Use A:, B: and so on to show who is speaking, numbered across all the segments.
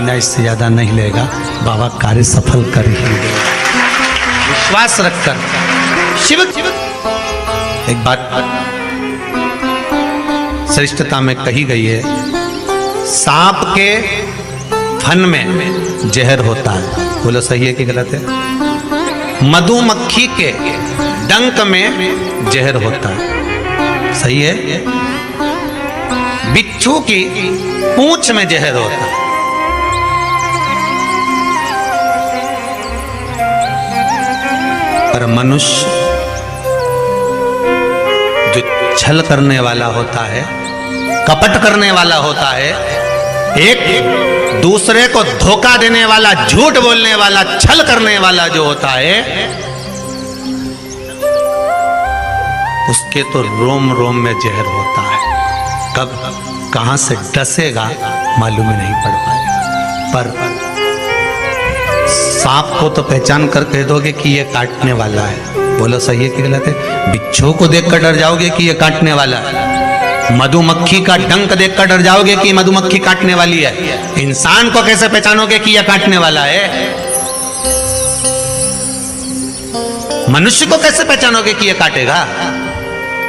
A: महीना इससे ज़्यादा नहीं लेगा, बाबा कार्य सफल कर ही देगा। विश्वास रखकर शिव। एक बात श्रेष्ठता में कही गई है, सांप के फन में जहर होता है। बोलो सही है कि गलत है? मधुमक्खी के डंक में जहर होता है। सही है? बिच्छू की पूंछ में जहर होता है। पर मनुष्य जो छल करने वाला होता है, कपट करने वाला होता है, एक दूसरे को धोखा देने वाला, झूठ बोलने वाला, छल करने वाला जो होता है, उसके तो रोम रोम में जहर होता है। कब कहां से डसेगा मालूम ही नहीं पड़ पाएगा। पर सांप को तो पहचान कर कह दोगे कि ये काटने वाला है। बोलो सही है कि गलत है? बिच्छू को देखकर डर जाओगे कि ये काटने वाला है। मधुमक्खी का डंक देखकर डर जाओगे कि मधुमक्खी काटने वाली है। इंसान को कैसे पहचानोगे कि यह काटने वाला है? मनुष्य को कैसे पहचानोगे कि यह काटेगा?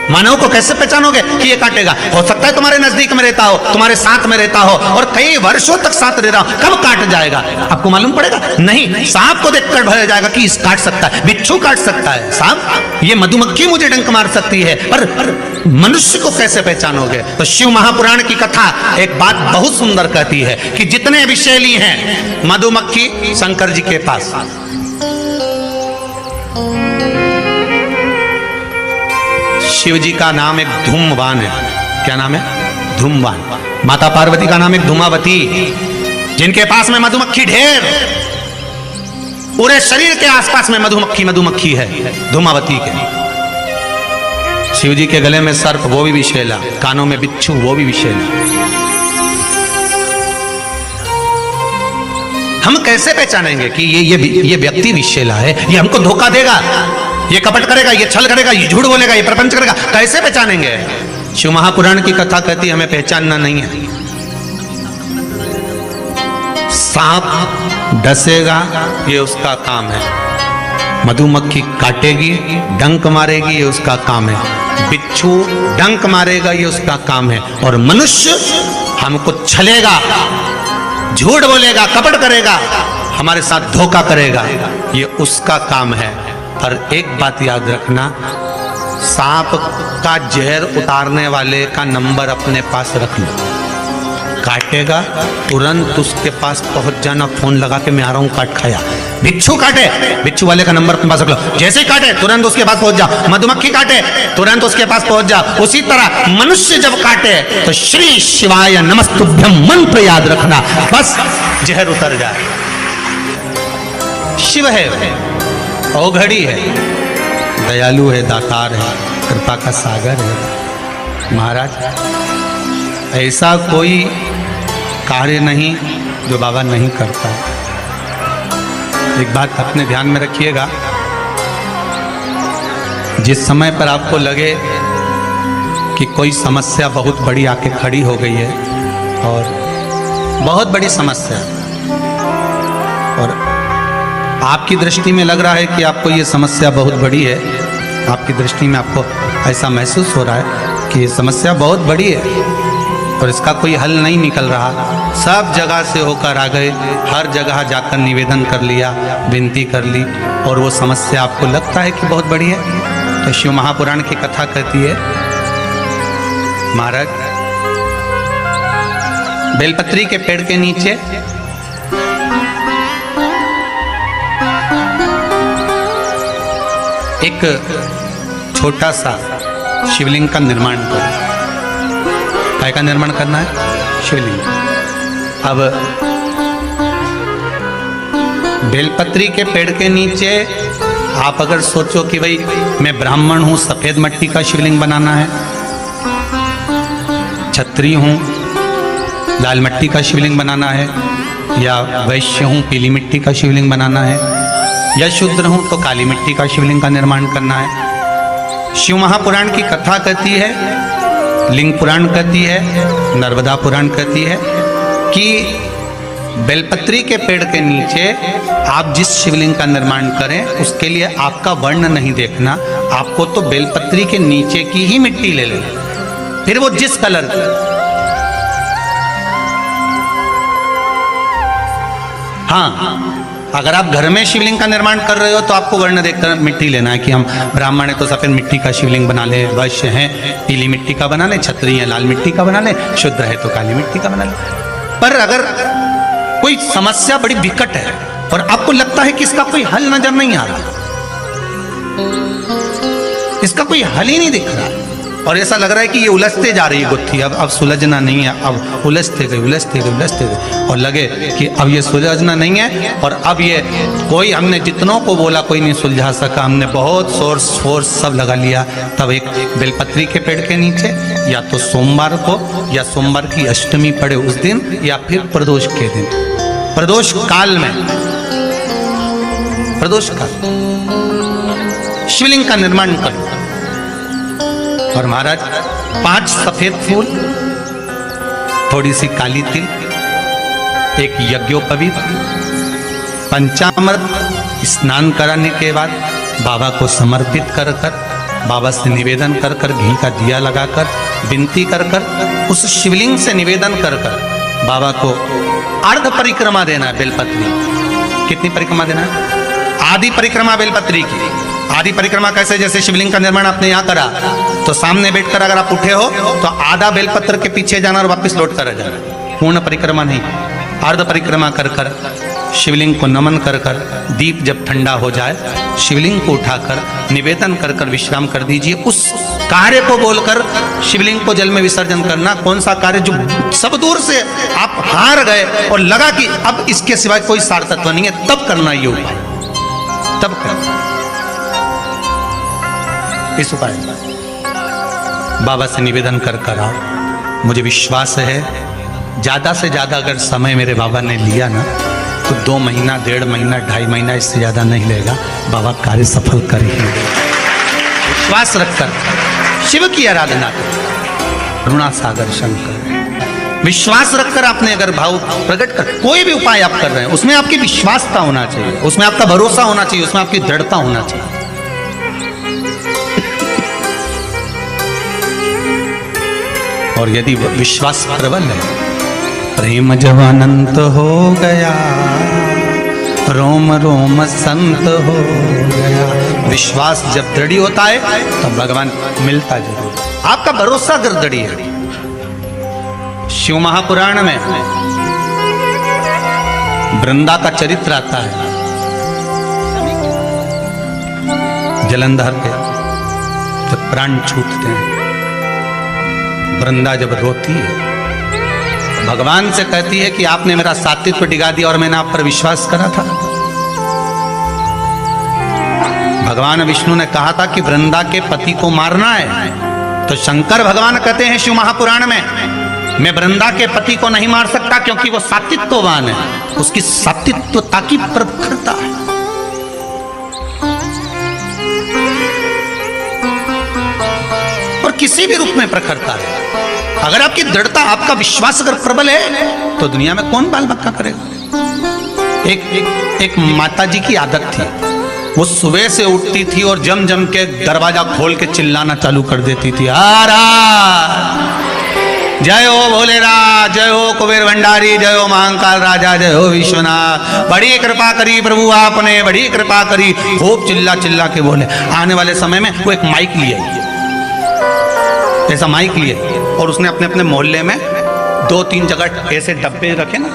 A: मानव को कैसे पहचानोगे कि ये काटेगा? हो सकता है तुम्हारे नजदीक में रहता हो, तुम्हारे साथ में रहता हो और कई वर्षों तक साथ रह रहा हो, कब काट जाएगा आपको मालूम पड़ेगा? नहीं, सांप को देखकर भय जाएगा कि इस काट सकता है, बिच्छू काट सकता है, सांप, ये मधुमक्खी मुझे डंक मार सकती है, पर मनुष्य को कैसे पहचानोगे? तो शिव महापुराण की कथा एक बात बहुत सुंदर कहती है कि जितने विषैली हैं मधुमक्खी शंकर जी के पास, शिव जी का नाम एक धूमवान है। क्या नाम है? धूमवान। माता पार्वती का नाम एक धूमावती, जिनके पास में मधुमक्खी ढेर, पूरे शरीर के आसपास में मधुमक्खी है धूमावती के। शिव जी के गले में सर्प, वो भी विषैला, कानों में बिच्छू, वो भी विषैला। हम कैसे पहचानेंगे कि ये व्यक्ति विषैला है, ये हमको धोखा देगा, ये कपट करेगा, ये छल करेगा, ये झूठ बोलेगा, ये प्रपंच करेगा? कैसे पहचानेंगे? शिव महापुराण की कथा कहती है हमें पहचानना नहीं है। सांप डसेगा, ये उसका काम है। मधुमक्खी काटेगी, डंक मारेगी, ये उसका काम है। बिच्छू डंक मारेगा, ये उसका काम है। और मनुष्य हमको छलेगा, झूठ बोलेगा, कपट करेगा, हमारे साथ धोखा करेगा, ये उसका काम है। पर एक बात याद रखना, सांप का जहर उतारने वाले का नंबर अपने पास रख लो। काटेगा तुरंत उसके पास पहुंच जाना, फोन लगा के मैं आ रहा हूं, काट खाया। बिच्छू काटे, बिच्छू वाले का नंबर अपने पास रख लो, जैसे ही काटे तुरंत उसके पास पहुंच जाओ। मधुमक्खी काटे तुरंत उसके पास पहुंच जाओ। उसी तरह मनुष्य जब काटे तो श्री शिवाय नमस्तुभ्यम मंत्र याद रखना, बस जहर उतर जाए। शिव है, औघड़ी है, दयालु है, दातार है, कृपा का सागर है। महाराज ऐसा कोई कार्य नहीं जो बाबा नहीं करता। एक बात अपने ध्यान में रखिएगा, जिस समय पर आपको लगे कि कोई समस्या बहुत बड़ी आके खड़ी हो गई है, और बहुत बड़ी समस्या, और आपकी दृष्टि में लग रहा है कि आपको ये समस्या बहुत बड़ी है, आपकी दृष्टि में आपको ऐसा महसूस हो रहा है कि ये समस्या बहुत बड़ी है और इसका कोई हल नहीं निकल रहा, सब जगह से होकर आ गए, हर जगह जाकर निवेदन कर लिया, विनती कर ली, और वो समस्या आपको लगता है कि बहुत बड़ी है, तो शिव महापुराण की कथा कहती है, महाराज बेलपत्री के पेड़ के नीचे एक छोटा सा शिवलिंग का निर्माण करो। काय का निर्माण करना है? शिवलिंग। अब बेलपत्री के पेड़ के नीचे आप अगर सोचो कि भाई मैं ब्राह्मण हूं, सफेद मिट्टी का शिवलिंग बनाना है, क्षत्रिय हूं, लाल मिट्टी का शिवलिंग बनाना है, या वैश्य हूं, पीली मिट्टी का शिवलिंग बनाना है, या शूद्र हूं तो काली मिट्टी का शिवलिंग का निर्माण करना है। शिव महापुराण की कथा कहती है, लिंग पुराण कहती है, नर्मदा पुराण कहती है कि बेलपत्री के पेड़ के नीचे आप जिस शिवलिंग का निर्माण करें उसके लिए आपका वर्ण नहीं देखना, आपको तो बेलपत्री के नीचे की ही मिट्टी ले लेना, फिर वो जिस कलर की। हाँ, अगर आप घर में शिवलिंग का निर्माण कर रहे हो तो आपको वर्ण देखकर मिट्टी लेना है कि हम ब्राह्मण है तो सफेद मिट्टी का शिवलिंग बना ले, वैश्य है पीली मिट्टी का बना ले, क्षत्रिय है लाल मिट्टी का बना ले, शूद्र है तो काली मिट्टी का बना ले। पर अगर कोई समस्या बड़ी विकट है और आपको लगता है कि इसका कोई हल नजर नहीं आ रहा, इसका कोई हल ही नहीं दिख रहा और ऐसा लग रहा है कि ये उलझते जा रही है गुत्थी, अब सुलझना नहीं है, अब उलझते गए और लगे कि अब ये सुलझना नहीं है और अब ये कोई, हमने जितनों को बोला कोई नहीं सुलझा सका, हमने बहुत सोर्स फोर्स सब लगा लिया। तब एक बेलपत्री के पेड़ के नीचे या तो सोमवार को या सोमवार की अष्टमी पड़े उस दिन या फिर प्रदोष के दिन, प्रदोष काल में, प्रदोष काल शिवलिंग का निर्माण करो। और महाराज 5 सफेद फूल, थोड़ी सी काली तिल, एक यज्ञोपवीत, पंचामृत स्नान कराने के बाद बाबा को समर्पित कर कर, बाबा से निवेदन कर कर, घी का दिया लगाकर विनती कर कर, उस शिवलिंग से निवेदन कर कर बाबा को अर्ध परिक्रमा देना है बेलपत्री। कितनी परिक्रमा देना है? आधी परिक्रमा बेलपत्री की। आधी परिक्रमा कैसे? जैसे शिवलिंग का निर्माण आपने यहाँ करा तो सामने बैठकर अगर आप उठे हो तो आधा बेलपत्र के पीछे जाना और वापस लौट कर आ जाना, पूर्ण परिक्रमा नहीं, अर्ध परिक्रमा कर कर शिवलिंग को नमन कर कर, दीप जब ठंडा हो जाए शिवलिंग को उठाकर निवेदन कर कर विश्राम कर दीजिए। उस कार्य को बोलकर शिवलिंग को जल में विसर्जन करना। कौन सा कार्य? जो सब दूर से आप हार गए और लगा कि अब इसके सिवाय कोई सार तत्व नहीं है, तब करना ये उपाय, तब करना इस उपाय। बाबा से निवेदन कर कर आओ। मुझे विश्वास है ज्यादा से ज्यादा अगर समय मेरे बाबा ने लिया ना तो 2 महीना, 1.5 महीना, 2.5 महीना, इससे ज्यादा नहीं लेगा। बाबा कार्य सफल कर ही देगा। विश्वास रखकर शिव की आराधना कर, करुणा सागर शंकर, विश्वास रखकर आपने अगर भाव प्रकट कर कोई भी उपाय आप कर रहे हैं उसमें आपकी विश्वासता होना चाहिए, उसमें आपका भरोसा होना चाहिए, उसमें आपकी दृढ़ता होना चाहिए। और यदि विश्वास प्रबल है, प्रेम जब अनंत हो गया, रोम रोम संत हो गया। विश्वास जब दृढ़ होता है तब भगवान मिलता जरूर। आपका भरोसा अगर दृढ़ है। शिव महापुराण में वृंदा का चरित्र आता है। जलंधर के जब प्राण छूटते हैं, वृंदा जब रोती है, भगवान से कहती है कि आपने मेरा सात्वित्व डिगा दिया और मैंने आप पर विश्वास करा था। भगवान विष्णु ने कहा था कि वृंदा के पति को मारना है, तो शंकर भगवान कहते हैं शिव महापुराण में, मैं वृंदा के पति को नहीं मार सकता क्योंकि वो सात्वित्ववान है, उसकी सात्वित्वता की प्रखरता है। और किसी भी रूप में प्रखरता है। अगर आपकी दृढ़ता, आपका विश्वास अगर प्रबल है तो दुनिया में कौन बाल बक्का करेगा। एक माता जी की आदत थी, वो सुबह से उठती थी और जम जम के दरवाजा खोल के चिल्लाना चालू कर देती थी, जय हो भोलेनाथ, जय हो कुबेर भंडारी, जय हो महाकाल राजा, जय हो विश्वनाथ, बड़ी कृपा करी प्रभु आपने, बड़ी कृपा करी। खूब चिल्ला चिल्ला के बोले। आने वाले समय में वो एक माइक लिए, ऐसा माइक लिए, और उसने अपने अपने मोहल्ले में 2-3 जगह ऐसे डब्बे रखे ना,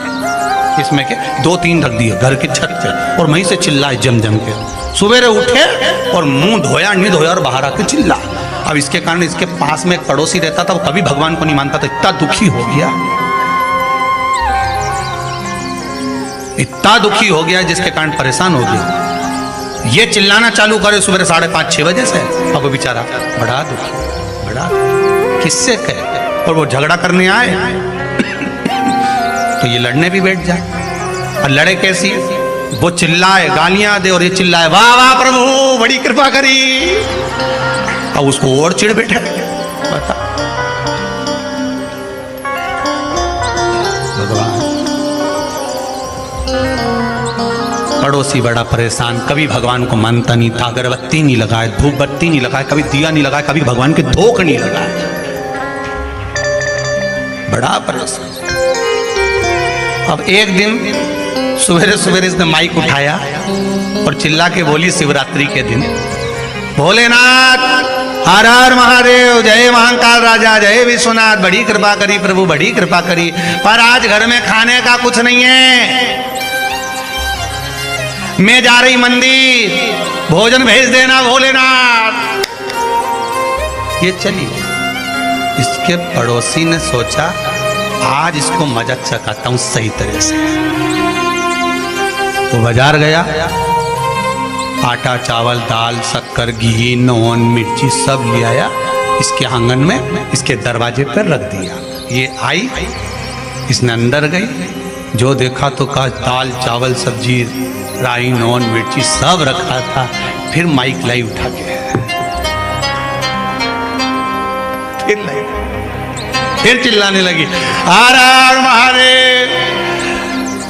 A: इसमें के 2-3 रख दिए घर की छत पे, और वहीं से चिल्लाए जम जम के। सुबह उठे और मुंह धोया नहीं धोया और बाहर आके चिल्ला। अब इसके कारण इसके पास में एक पड़ोसी रहता था, वो कभी भगवान को नहीं मानता था, इतना दुखी हो गया, इतना दुखी हो गया जिसके कारण परेशान हो गया। ये चिल्लाना चालू करे सुबह 5:30-6 बजे से। अब वो बेचारा बड़ा दुखी, बड़ा किससे कहे, और वो झगड़ा करने आए तो ये लड़ने भी बैठ जाए। और लड़े कैसी? वो चिल्लाए, गालियां दे, और ये चिल्लाए वाह वाह प्रभु बड़ी कृपा करी, अब उसको और चिढ़ बैठे। बता भगवान पड़ोसी बड़ा परेशान, कभी भगवान को मानता नहीं था, अगरबत्ती नहीं लगाए, धूप बत्ती नहीं लगाए, कभी दिया नहीं लगाया, कभी भगवान के धोख नहीं लगाए, बड़ा परेशान। अब एक दिन सवेरे सवेरे इसने माइक उठाया और चिल्ला के बोली शिवरात्रि के दिन, भोलेनाथ हर हर महादेव, जय महाकाल राजा, जय विश्वनाथ, बड़ी कृपा करी प्रभु, बड़ी कृपा करी, पर आज घर में खाने का कुछ नहीं है, मैं जा रही मंदिर, भोजन भेज देना भोलेनाथ। ये चली। इसके पड़ोसी ने सोचा आज इसको मजा चखाता हूं सही तरह से। वो बाजार गया, आटा चावल दाल शक्कर घी नून मिर्ची सब ले आया, इसके आंगन में इसके दरवाजे पर रख दिया। ये आई, इसने अंदर गई, जो देखा तो कहा दाल चावल सब्जी राई नून मिर्ची सब रखा था। फिर माइक लाई उठा के, फिर चिल्लाने लगी, हर हर महादेव,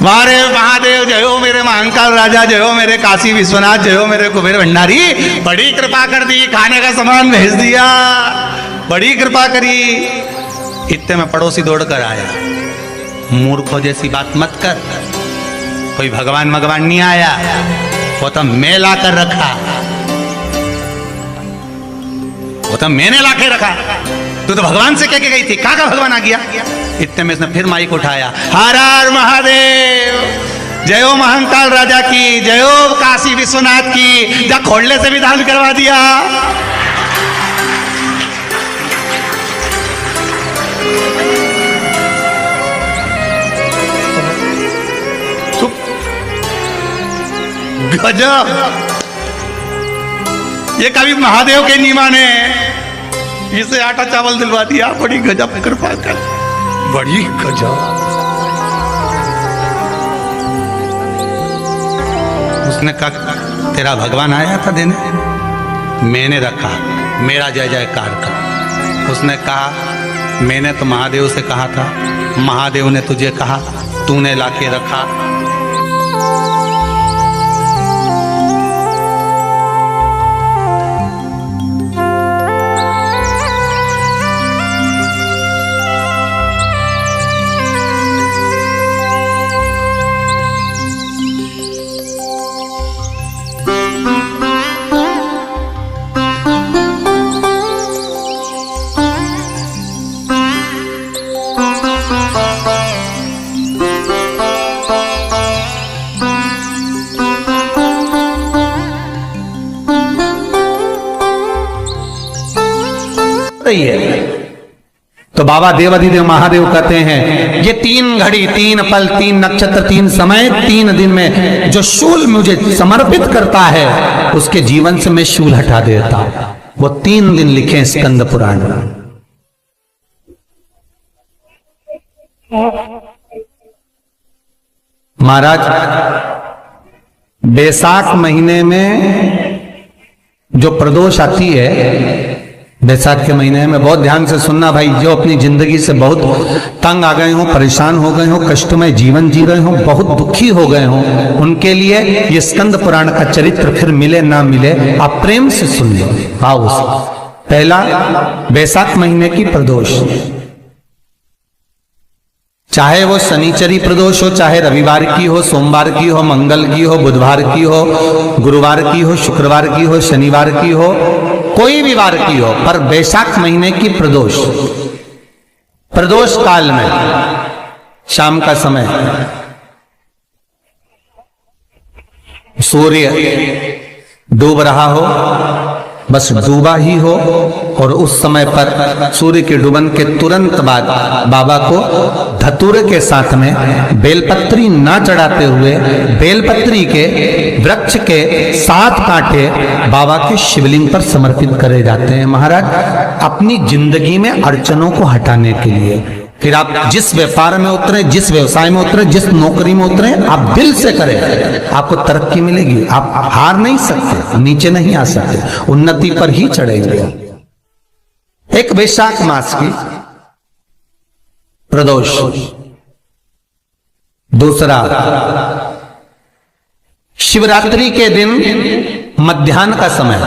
A: महादेव महादेव, जय हो मेरे महाकाल राजा, जय हो मेरे काशी विश्वनाथ, जय हो मेरे कुबेर भंडारी, बड़ी कृपा कर दी, खाने का सामान भेज दिया, बड़ी कृपा करी। इतने में पड़ोसी दौड़ कर आया, मूर्खों जैसी बात मत कर, कोई भगवान भगवान नहीं आया, वो तो मैं ला कर रखा, वो तो मैंने ला के रखा, तू तो भगवान से कह के गई थी, कहाँ का भगवान आ गया। इतने में इसने फिर माइक उठाया, हर हर महादेव, जय हो महाकाल राजा की, जय हो काशी विश्वनाथ की, जा खोलने से भी दान करवा दिया। गजब, ये कभी महादेव के नहीं माने, इसे आटा चावल दिलवा दिया, बड़ी गजब कृपा कर, बड़ी गजब। उसने कहा तेरा भगवान आया था देने, मैंने रखा, मेरा जय जयकार कर। उसने कहा मैंने तो महादेव से कहा था, महादेव ने तुझे कहा, तूने लाके रखा।
B: है। तो बाबा देवाधिदेव महादेव कहते हैं ये 3 घड़ी 3 पल 3 नक्षत्र 3 समय 3 दिन में जो शूल मुझे समर्पित करता है उसके जीवन से मैं शूल हटा देता हूं। वो 3 दिन लिखे स्कंद पुराण में। महाराज बैसाख महीने में जो प्रदोष आती है, बैसाख के महीने में बहुत ध्यान से सुनना भाई, जो अपनी जिंदगी से बहुत तंग आ गए हो, परेशान हो गए हो, कष्टमय जीवन जी रहे हो, बहुत दुखी हो गए हो, उनके लिए ये स्कंद पुराण का चरित्र फिर मिले ना मिले आप प्रेम से सुन लो। आओ, पहला बैसाख महीने की प्रदोष, चाहे वो शनिचरी प्रदोष हो, चाहे रविवार की हो, सोमवार की हो, मंगल की हो, बुधवार की हो, गुरुवार की हो, शुक्रवार की हो, शनिवार की हो, कोई भी वार की हो, पर बैसाख महीने की प्रदोष, प्रदोष काल में शाम का समय सूर्य डूब रहा हो, बस डूबा ही हो, और उस समय पर सूर्य के डूबन के तुरंत बाद बाबा को धतूरे के साथ में बेलपत्री ना चढ़ाते हुए बेलपत्री के वृक्ष के 7 कांटे बाबा के शिवलिंग पर समर्पित करे जाते हैं। महाराज अपनी जिंदगी में अड़चनों को हटाने के लिए, फिर आप जिस व्यापार में उतरे, जिस व्यवसाय में उतरे, जिस नौकरी में उतरे, आप दिल से करें, आपको तरक्की मिलेगी। आप हार नहीं सकते, नीचे नहीं आ सकते, उन्नति पर ही चढ़ेंगे। एक वैशाख मास की प्रदोष, दूसरा शिवरात्रि के दिन मध्याह्न का समय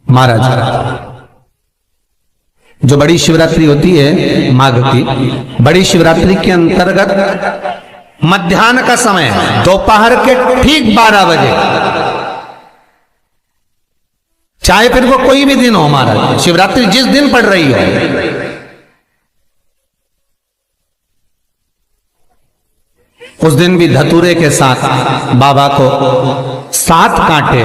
B: महाराज, जो बड़ी शिवरात्रि होती है माघ की, बड़ी शिवरात्रि के अंतर्गत मध्याह्न का समय है, दोपहर के ठीक 12 बजे, चाहे फिर वो कोई भी दिन हो महाराज, शिवरात्रि जिस दिन पड़ रही हो, उस दिन भी धतूरे के साथ बाबा को 7 कांटे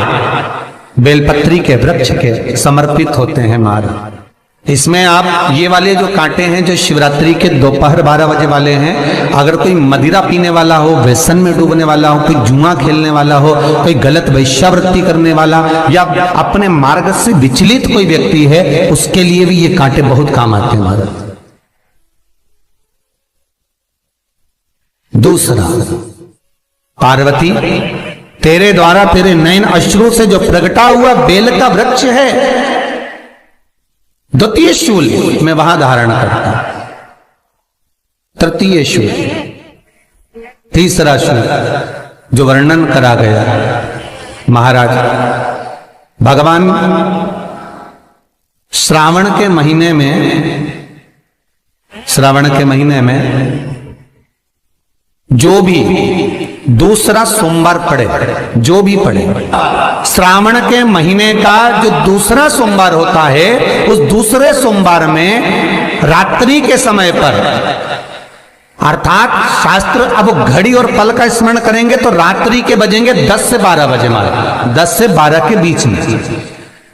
B: बेलपत्री के वृक्ष के समर्पित होते हैं महाराज। इसमें आप ये वाले जो कांटे हैं जो शिवरात्रि के दोपहर 12 बजे वाले हैं, अगर कोई मदिरा पीने वाला हो, व्यसन में डूबने वाला हो, कोई जुआ खेलने वाला हो, कोई गलत वैश्यावृत्ति करने वाला या अपने मार्ग से विचलित कोई व्यक्ति है, उसके लिए भी ये कांटे बहुत काम आते हैं महाराज। दूसरा, पार्वती तेरे द्वारा तेरे नयन अश्रु से जो प्रगटा हुआ बेल का वृक्ष है, द्वितीय शूल मैं वहां धारण करता, तृतीय शूल, तीसरा शूल जो वर्णन करा गया महाराज, भगवान श्रावण के महीने में जो भी दूसरा सोमवार पड़े, जो भी पड़े, श्रावण के महीने का जो दूसरा सोमवार होता है, उस दूसरे सोमवार में रात्रि के समय पर, अर्थात शास्त्र अब घड़ी और पल का स्मरण करेंगे तो रात्रि के बजेंगे 10 से 12 बजे महाराज, 10 से 12 के बीच में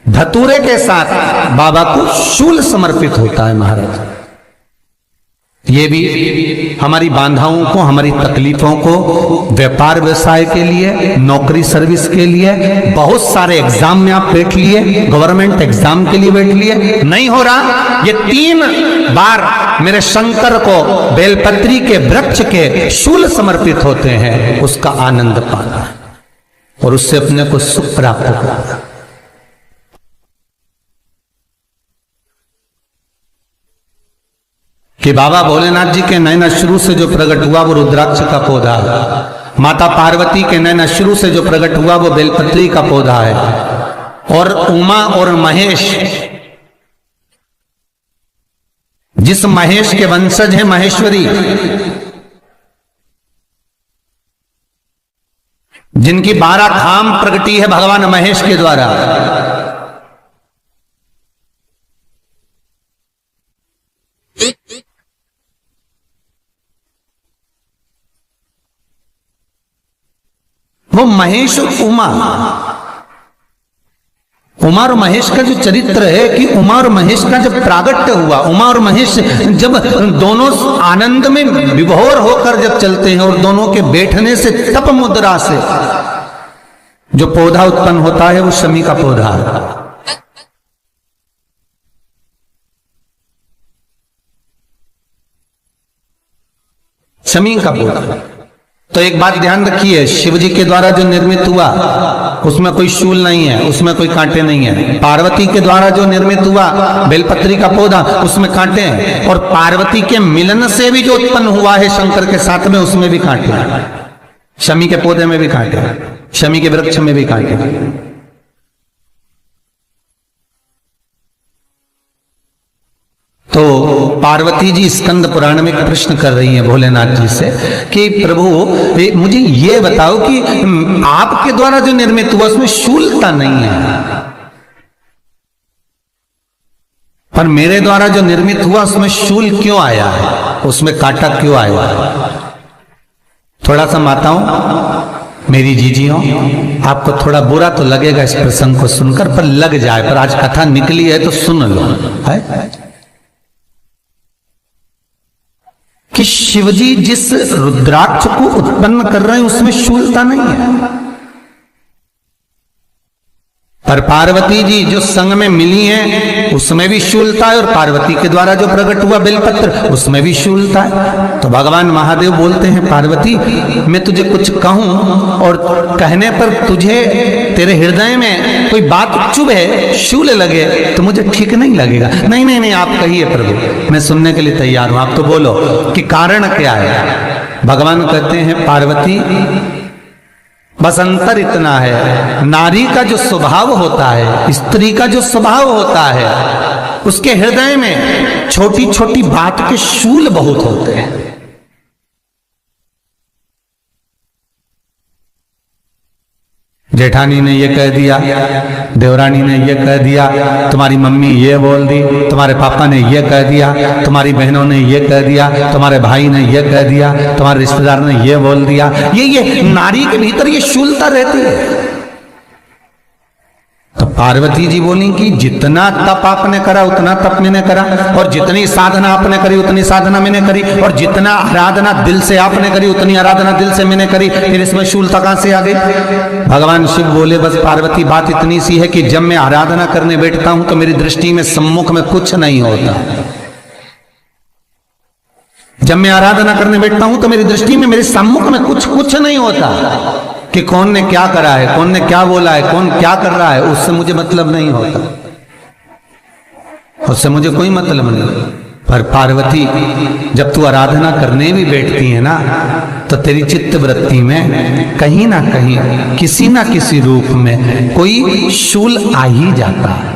B: धतूरे के साथ बाबा को शूल समर्पित होता है महाराज। ये भी हमारी बाधाओं को, हमारी तकलीफों को, व्यापार व्यवसाय के लिए, नौकरी सर्विस के लिए, बहुत सारे एग्जाम में आप बैठ लिए, गवर्नमेंट एग्जाम के लिए बैठ लिए, नहीं हो रहा, ये 3 बार मेरे शंकर को बेलपत्री के वृक्ष के शूल समर्पित होते हैं, उसका आनंद पाना और उससे अपने को सुख प्राप्त करना। कि बाबा भोलेनाथ जी के नयन अश्रु से जो प्रकट हुआ वो रुद्राक्ष का पौधा है, माता पार्वती के नयन अश्रु से जो प्रकट हुआ वो बेलपत्री का पौधा है, और उमा और महेश, जिस महेश के वंशज है महेश्वरी, जिनकी 12 धाम प्रगटी है भगवान महेश के द्वारा, वो महेश उमा और महेश का जो चरित्र है कि उमा और महेश का जब प्रागट्य हुआ, उमा और महेश जब दोनों आनंद में विभोर होकर जब चलते हैं और दोनों के बैठने से तप मुद्रा से जो पौधा उत्पन्न होता है वो शमी का पौधा है। शमी का पौधा। तो एक बात ध्यान रखिए, शिव जी के द्वारा जो निर्मित हुआ उसमें कोई शूल नहीं है, उसमें कोई कांटे नहीं है। पार्वती के द्वारा जो निर्मित हुआ बेलपत्री का पौधा, उसमें कांटे हैं, और पार्वती के मिलन से भी जो उत्पन्न हुआ है शंकर के साथ में, उसमें भी कांटे हैं। शमी के पौधे में भी कांटे हैं, शमी के वृक्ष में भी कांटे हैं। तो पार्वती जी स्कंद पुराण में एक प्रश्न कर रही हैं भोलेनाथ जी से कि प्रभु मुझे ये बताओ कि आपके द्वारा जो निर्मित हुआ उसमें शूलता नहीं है, पर मेरे द्वारा जो निर्मित हुआ उसमें शूल क्यों आया है, उसमें कांटा क्यों आया है? थोड़ा सा माताओं, मेरी जीजियों, आपको थोड़ा बुरा तो लगेगा इस प्रसंग को सुनकर, पर लग जाए, पर आज कथा निकली है तो सुन लो है कि शिवजी जिस रुद्राक्ष को उत्पन्न कर रहे हैं उसमें शूलता नहीं है, पर पार्वती जी जो संग में मिली हैं उसमें भी शूलता है, और पार्वती के द्वारा जो प्रकट हुआ बेलपत्र उसमें भी शूलता है। तो भगवान महादेव बोलते हैं पार्वती, मैं तुझे कुछ कहूं और कहने पर तुझे तेरे हृदय में कोई बात चुभे, शूल लगे तो मुझे ठीक नहीं लगेगा। नहीं नहीं नहीं, आप कहिए प्रभु, मैं सुनने के लिए तैयार हूं, आप तो बोलो कि कारण क्या है। भगवान कहते हैं पार्वती, बस अंतर इतना है, नारी का जो स्वभाव होता है, स्त्री का जो स्वभाव होता है, उसके हृदय में छोटी छोटी बात के शूल बहुत होते हैं। जेठानी ने ये कह दिया, देवरानी ने ये कह दिया, तुम्हारी मम्मी ये बोल दी, तुम्हारे पापा ने ये कह दिया, तुम्हारी बहनों ने ये कह दिया, तुम्हारे भाई ने ये कह दिया, तुम्हारे रिश्तेदार ने ये बोल दिया। ये नारी के भीतर ये शूलता रहती है। तो पार्वती जी बोली कि जितना तप आपने करा उतना तप मैंने करा, और जितनी साधना आपने करी उतनी साधना मैंने करी, और जितना आराधना दिल से आपने करी उतनी आराधना दिल से मैंने करी, फिर इसमें शूलता कहां से आ गई? भगवान शिव बोले, बस पार्वती बात इतनी सी है कि जब मैं आराधना करने बैठता हूं तो मेरी दृष्टि में सम्मुख में कुछ नहीं होता। जब मैं आराधना करने बैठता हूं तो मेरी दृष्टि में मेरे सम्मुख में कुछ नहीं होता कि कौन ने क्या करा है, कौन ने क्या बोला है, कौन क्या कर रहा है, उससे मुझे मतलब नहीं होता, उससे मुझे कोई मतलब नहीं। पर पार्वती, जब तू आराधना करने भी बैठती है ना, तो तेरी चित्त वृत्ति में कहीं ना कहीं किसी ना किसी रूप में कोई शूल आ ही जाता है।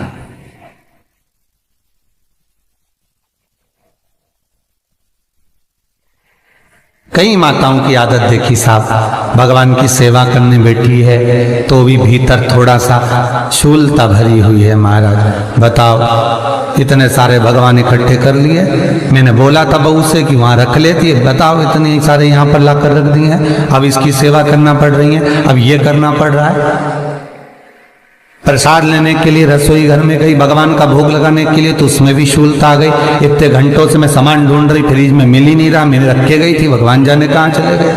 B: कई माताओं की आदत देखी साहब, भगवान की सेवा करने बैठी है तो भी भीतर थोड़ा सा शूलता भरी हुई है। महाराज बताओ, इतने सारे भगवान इकट्ठे कर लिए, मैंने बोला था बहू से कि वहां रख लेती है, बताओ इतने सारे यहाँ पर लाकर रख दिए हैं, अब इसकी सेवा करना पड़ रही है, अब ये करना पड़ रहा है। प्रसाद लेने के लिए रसोई घर में गई, भगवान का भोग लगाने के लिए, तो उसमें भी शूलता आ गई। इतने घंटों से मैं सामान ढूंढ रही, फ्रिज में मिल ही नहीं रहा, मैंने रखे गई थी, भगवान जाने कहाँ चले गए।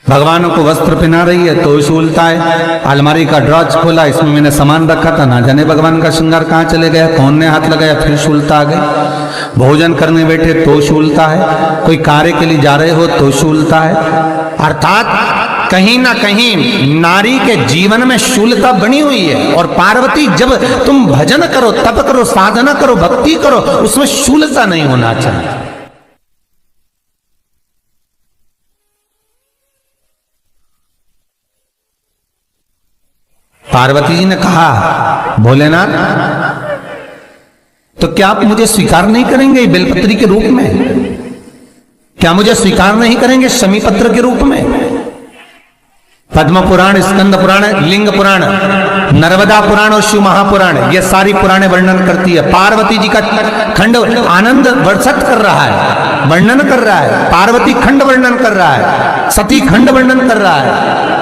B: भगवानों को वस्त्र पहना रही है तो शूलता है। अलमारी का ड्रॉज खोला, इसमें मैंने सामान रखा था, ना जाने भगवान का श्रृंगार कहाँ चले गया, कौन ने हाथ लगाया, फिर शूलता आ गई। भोजन करने बैठे तो शूलता है, कोई कार्य के लिए जा रहे हो तो शूलता है। अर्थात कहीं ना कहीं नारी के जीवन में शूलता बनी हुई है। और पार्वती, जब तुम भजन करो, तप करो, साधना करो, भक्ति करो, उसमें शूलता नहीं होना चाहिए। पार्वती जी ने कहा, भोलेनाथ, तो क्या आप मुझे स्वीकार नहीं करेंगे बेलपत्री के रूप में? क्या मुझे स्वीकार नहीं करेंगे शमी पत्र के रूप में? पद्म पुराण, स्कंद पुराण, लिंग पुराण, नर्मदा पुराण और शिव महापुराण, ये सारी पुराणे वर्णन करती है। पार्वती जी का खंड आनंद वर्षत कर रहा है, वर्णन कर रहा है। पार्वती खंड वर्णन कर रहा है, सती खंड वर्णन कर रहा है,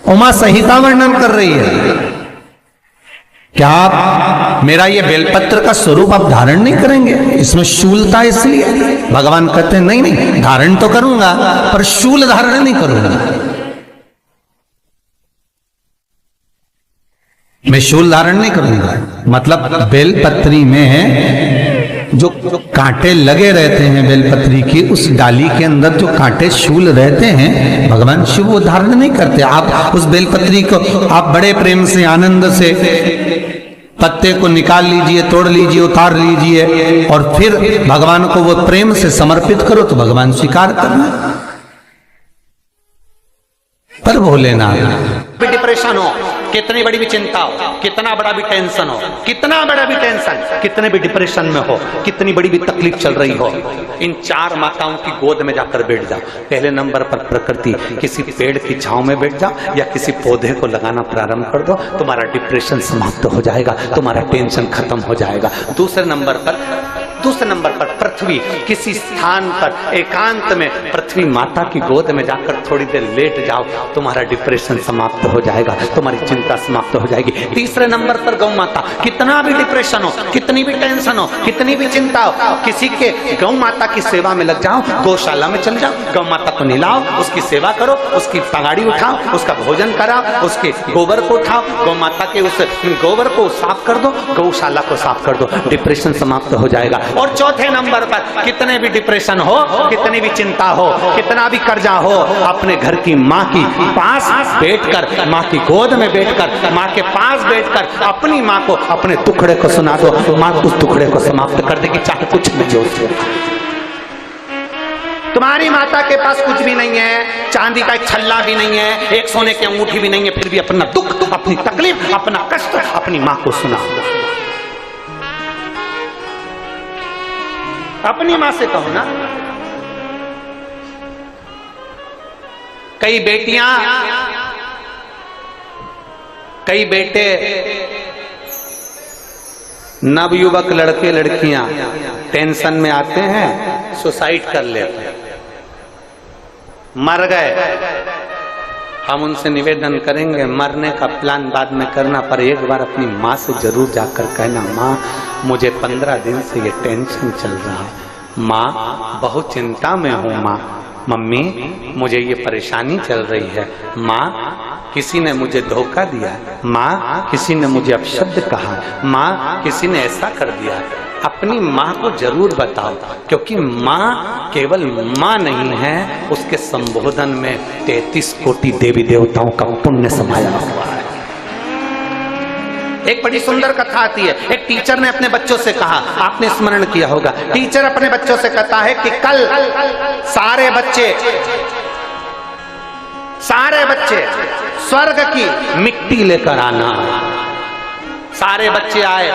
B: उमा संहिता वर्णन कर रही है। क्या आप मेरा ये बेलपत्र का स्वरूप आप धारण नहीं करेंगे? इसमें शूलता इसलिए भगवान कहते हैं नहीं नहीं, धारण तो करूंगा पर शूल धारण नहीं करूंगा। मैं शूल धारण नहीं करूंगा, मतलब बेलपत्री में जो कांटे लगे रहते हैं बेलपत्री की, उस डाली के अंदर जो कांटे शूल रहते हैं, भगवान शिव वो धारण नहीं करते। आप उस बेलपत्री को आप बड़े प्रेम से, आनंद से पत्ते को निकाल लीजिए, तोड़ लीजिए, उतार लीजिए, और फिर भगवान को वो प्रेम से समर्पित करो तो भगवान स्वीकार करना। पर भोलेनाथ, डिप्रेशन हो, कितनी बड़ी भी चिंता हो, कितना बड़ा भी टेंशन हो, कितना बड़ा भी टेंशन, कितने भी डिप्रेशन में हो, कितनी बड़ी भी तकलीफ चल रही हो, इन चार माताओं की गोद में जाकर बैठ जाओ। पहले नंबर पर प्रकृति, किसी पेड़ की छांव में बैठ जाओ या किसी पौधे को लगाना प्रारंभ कर दो, तुम्हारा डिप्रेशन समाप्त हो जाएगा, तुम्हारा टेंशन खत्म हो जाएगा। दूसरे नंबर पर पृथ्वी, किसी स्थान पर एकांत में पृथ्वी माता की गोद में जाकर थोड़ी देर लेट जाओ, तुम्हारा डिप्रेशन समाप्त हो जाएगा, तुम्हारी चिंता समाप्त हो जाएगी। तीसरे नंबर पर गौ माता, कितना भी डिप्रेशन हो, कितनी भी टेंशन हो, कितनी भी चिंता हो, किसी के गौ माता की सेवा में लग जाओ, गौशाला में चल जाओ, गौ माता को नहलाओ, उसकी सेवा करो, उसकी पगाड़ी उठाओ, उसका भोजन कराओ, उसके गोबर को उठाओ, गौ माता के उस गोबर को साफ कर दो, गौशाला को साफ कर दो, डिप्रेशन समाप्त हो जाएगा। और चौथे नंबर पर कितने भी डिप्रेशन हो, कितनी भी चिंता हो, कितना भी कर्जा हो, अपने घर की माँ की पास बैठकर, माँ की गोद में बैठकर, माँ के पास बैठकर अपनी माँ को अपने टुकड़े को सुना दो, माँ उस टुकड़े को समाप्त कर देगी, चाहे कुछ भी जो।
A: तुम्हारी माता के पास कुछ भी नहीं है, चांदी का एक छल्ला भी नहीं है, एक सोने की अंगूठी भी नहीं है, फिर भी अपना दुख, अपनी तकलीफ, अपना कष्ट अपनी मां को सुना। अपनी मां से कहो ना। कई बेटियां, कई बेटे, नवयुवक लड़के लड़कियां टेंशन में आते हैं, सुसाइड कर लेते हैं, मर गए। हम उनसे निवेदन करेंगे मरने का प्लान बाद में करना, पर एक बार अपनी माँ से जरूर जाकर कहना, माँ मुझे 15 दिन से ये टेंशन चल रहा है, माँ बहुत चिंता में हूँ, माँ, मम्मी मुझे ये परेशानी चल रही है, माँ किसी ने मुझे धोखा दिया, माँ किसी ने मुझे अपशब्द कहा, माँ किसी ने ऐसा कर दिया। अपनी माँ को जरूर बताओ, क्योंकि माँ केवल माँ नहीं है, उसके संबोधन में 33 कोटि देवी देवताओं का पुण्य समाया हुआ है। एक बड़ी सुंदर कथा आती है। एक टीचर ने अपने बच्चों से कहा, आपने स्मरण किया होगा, टीचर अपने बच्चों से कहता है कि कल सारे बच्चे स्वर्ग की मिट्टी लेकर आना। सारे बच्चे आए,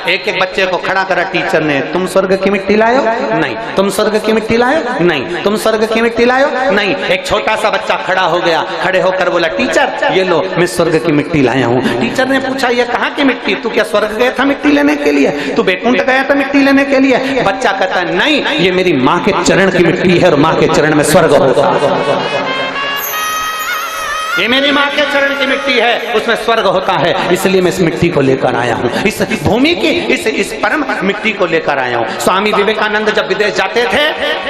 A: एक एक बच्चे को खड़ा करा टीचर ने, तुम स्वर्ग की मिट्टी लायो? नहीं। तुम स्वर्ग की मिट्टी लायो? नहीं। तुम स्वर्ग की मिट्टी लायो? नहीं। एक छोटा सा बच्चा खड़ा हो गया, खड़े होकर बोला, टीचर ये लो मैं स्वर्ग की मिट्टी लाया हूँ। टीचर ने पूछा, ये कहाँ की मिट्टी? तू क्या स्वर्ग गया था मिट्टी लेने के लिए? तू बैकुंठ गया था मिट्टी लेने के लिए? बच्चा कहता है, नहीं, ये मेरी माँ के चरण की मिट्टी है और माँ के चरण में स्वर्ग होगा। ये मेरी माँ के चरण की मिट्टी है, उसमें स्वर्ग होता है, इसलिए मैं इस मिट्टी को लेकर आया हूँ, इस भूमि की इस परम मिट्टी को लेकर आया हूँ। स्वामी विवेकानंद जब विदेश जाते थे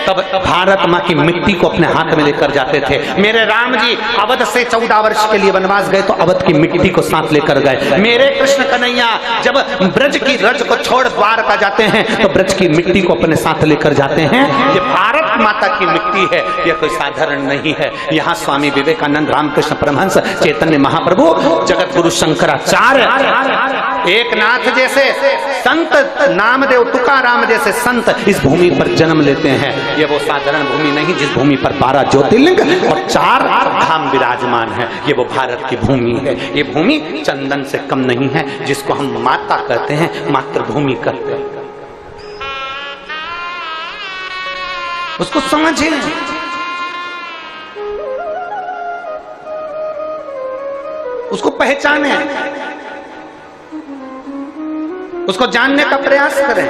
A: तब भारत माँ की मिट्टी को अपने हाथ में लेकर जाते थे। मेरे राम जी अवध से 14 वर्ष के लिए वनवास गए तो अवध की मिट्टी को साथ लेकर गए। मेरे कृष्ण कन्हैया जब ब्रज की रज को छोड़ द्वारका जाते हैं तो ब्रज की मिट्टी को अपने साथ लेकर जाते हैं। ये भारत माता की मिट्टी है, यह कोई साधारण नहीं है। यहाँ स्वामी विवेकानंद, रामकृष्ण परमहंस, चैतन्य महाप्रभु, जगत गुरु शंकराचार्य, एकनाथ जैसे संत, नामदेव तुकाराम जैसे संत इस भूमि पर जन्म लेते हैं। ये वो साधारण भूमि नहीं जिस भूमि पर 12 ज्योतिर्लिंग और 4 धाम विराजमान है। ये वो भारत की भूमि है। ये भूमि चंदन से कम नहीं है, जिसको हम माता कहते हैं, मातृभूमि कहते हैं। उसको समझे, उसको पहचाने, उसको जानने का प्रयास करें।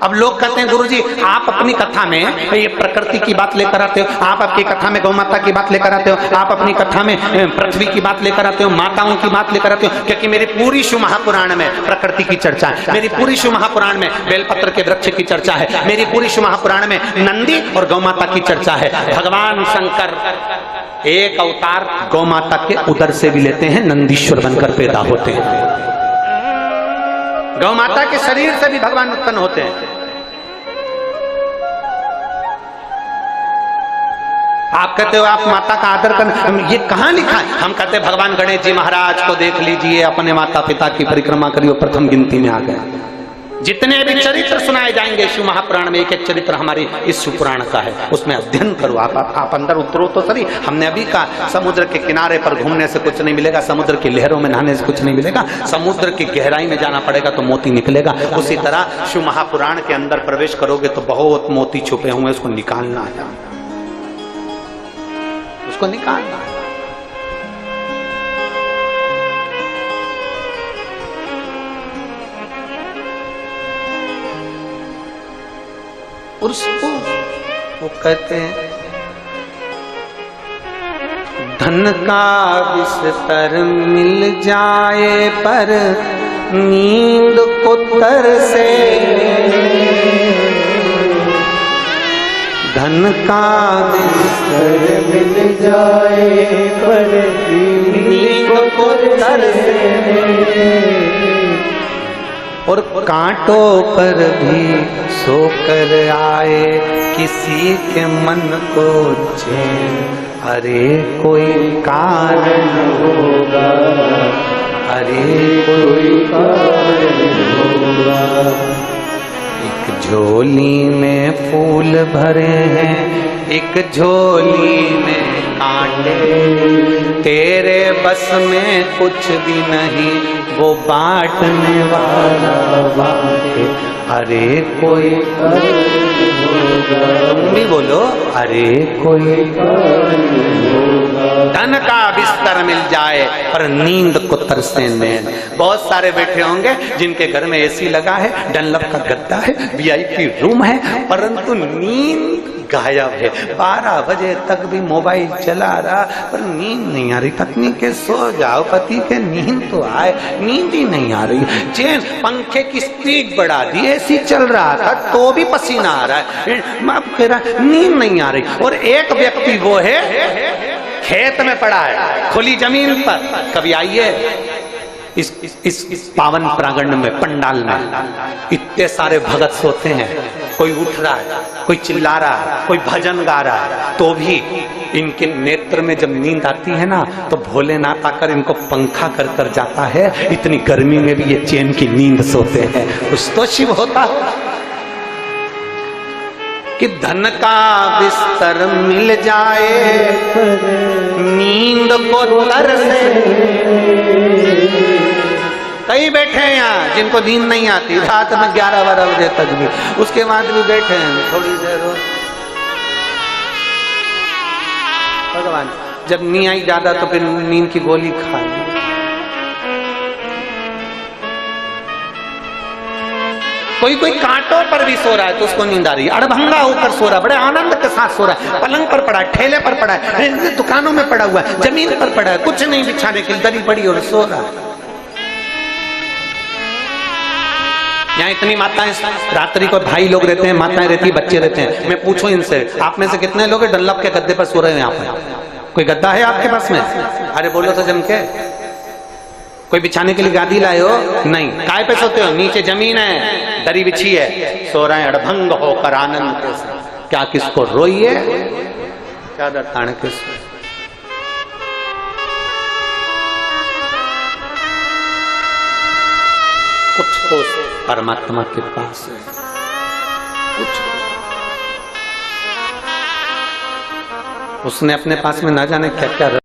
A: अब लोग कहते हैं, गुरुजी आप अपनी कथा में ये प्रकृति की बात लेकर आते हो, आप आपकी कथा में गौ माता की बात लेकर आते हो, आप अपनी कथा में पृथ्वी की बात लेकर आते हो, माताओं की बात लेकर आते हो, क्योंकि मेरी पूरी शिव महापुराण में प्रकृति की चर्चा है, मेरी पूरी शिव महापुराण में बेलपत्र के वृक्ष की चर्चा है, मेरी पूरी शिव महापुराण में नंदी और गौ माता की चर्चा है। भगवान शंकर एक अवतार गौ माता के उदर से भी लेते हैं, नंदीश्वर बनकर पैदा होते हैं। गौ माता के शरीर से भी भगवान उत्पन्न होते हैं। आप कहते हो आप माता का आदर करना, ये कहां लिखा है? हम कहते हैं भगवान गणेश जी महाराज को देख लीजिए, अपने माता पिता की परिक्रमा करिए, प्रथम गिनती में आ गए। जितने भी चरित्र सुनाए जाएंगे शिव महापुराण में, एक एक चरित्र हमारी इस शिव पुराण का है, उसमें अध्ययन करो। आप अंदर उतरो तो सही। हमने अभी कहा समुद्र के किनारे पर घूमने से कुछ नहीं मिलेगा, समुद्र की लहरों में नहाने से कुछ नहीं मिलेगा, समुद्र की गहराई में जाना पड़ेगा तो मोती निकलेगा। उसी तरह शिव महापुराण के अंदर प्रवेश करोगे तो बहुत मोती छुपे हुए, उसको निकालना है, उसको निकालना है। और उसको वो कहते हैं, धन का बिस्तर मिल जाए पर नींद को तरसे, धन का बिस्तर मिल जाए पर नींद को तरसे, और कांटों पर भी सोकर आए किसी के मन को चैन, अरे कोई कारण होगा, अरे कोई कारण होगा। एक झोली में फूल भरे हैं, एक झोली में कांटे, तेरे बस में कुछ भी नहीं, वो बांटने वाला बांटे। अरे कोई भी बोलो, अरे कोई धन का बिस्तर मिल जाए पर नींद को तरसे नैन। बहुत सारे बैठे होंगे जिनके घर में एसी लगा है, डनलप का गद्दा है, वीआईपी रूम है, परंतु नींद गायब है। 12 बजे तक भी मोबाइल चला रहा पर नींद नहीं आ रही। पत्नी के सो जाओ, पति के नींद तो आए, नींद ही नहीं आ रही। चैन पंखे की स्पीड बढ़ा दी, एसी चल रहा था तो भी पसीना आ रहा है, नींद नहीं आ रही। और एक व्यक्ति वो है खेत में पड़ा है, खुली जमीन पर। कभी आइए इस पावन प्रांगण में, पंडाल में इतने सारे भगत सोते हैं, कोई उठ रहा है, कोई चिल्ला रहा है, कोई भजन गा रहा है, तो भी इनके नेत्र में जब नींद आती है ना तो भोलेनाथ आकर इनको पंखा कर कर जाता है। इतनी गर्मी में भी ये चैन की नींद सोते हैं। कुछ तो शिव होता हो कि धन का बिस्तर मिल जाए, नींद को तरसे। कई बैठे हैं यहाँ जिनको नींद नहीं आती, रात में 11-12 बजे तक भी, उसके बाद भी बैठे हैं थोड़ी देर हो। भगवान जब नींद आई ज्यादा तो फिर नींद की गोली खा ली। कोई कांटों पर भी सो रहा है तो उसको नींद आ रही है, अड़भंगा होकर सो रहा है, बड़े आनंद के साथ सो रहा है, पलंग पर पड़ा है, ठेले पर पड़ा है, दुकानों में पड़ा हुआ है, जमीन पर पड़ा है, कुछ नहीं बिछाने के लिए, दरी पड़ी और सो रहा है। यहाँ इतनी माताएं, रात्रि को भाई लोग रहते हैं, माताएं रहती है, बच्चे रहते हैं। मैं पूछूं इनसे, आप में से कितने लोग डनलप के गद्दे पर सो रहे हैं? यहाँ पर कोई गद्दा है आपके पास में? अरे बोलो तो जम के। कोई बिछाने के लिए गादी लाए हो? नहीं। काय पे सोते हो? नीचे जमीन है, दरी बिछी है, सो रहे हैं अड़भंग होकर आनंद के साथ। क्या किसको रोइए, क्या ताने किसको? कुछ तो परमात्मा के पास है, कुछ उसने अपने पास में ना जाने क्या क्या